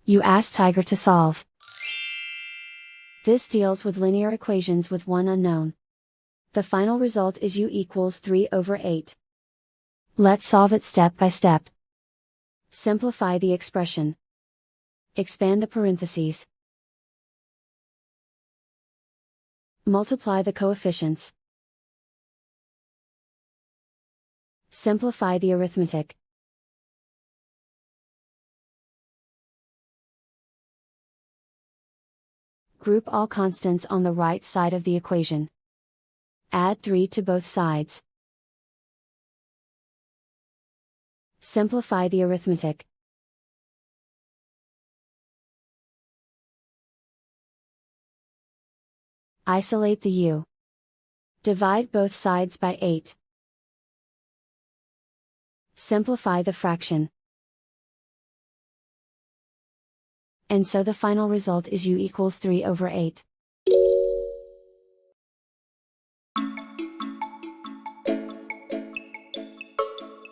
You ask Tiger to solve. This deals with linear equations with one unknown. The final result is u equals 3/8. Let's solve it step by step. Simplify the expression. Expand the parentheses. Multiply the coefficients. Simplify the arithmetic. Group all constants on the right side of the equation. Add 3 to both sides. Simplify the arithmetic. Isolate the u. Divide both sides by 8. Simplify the fraction. And so the final result is u equals 3/8.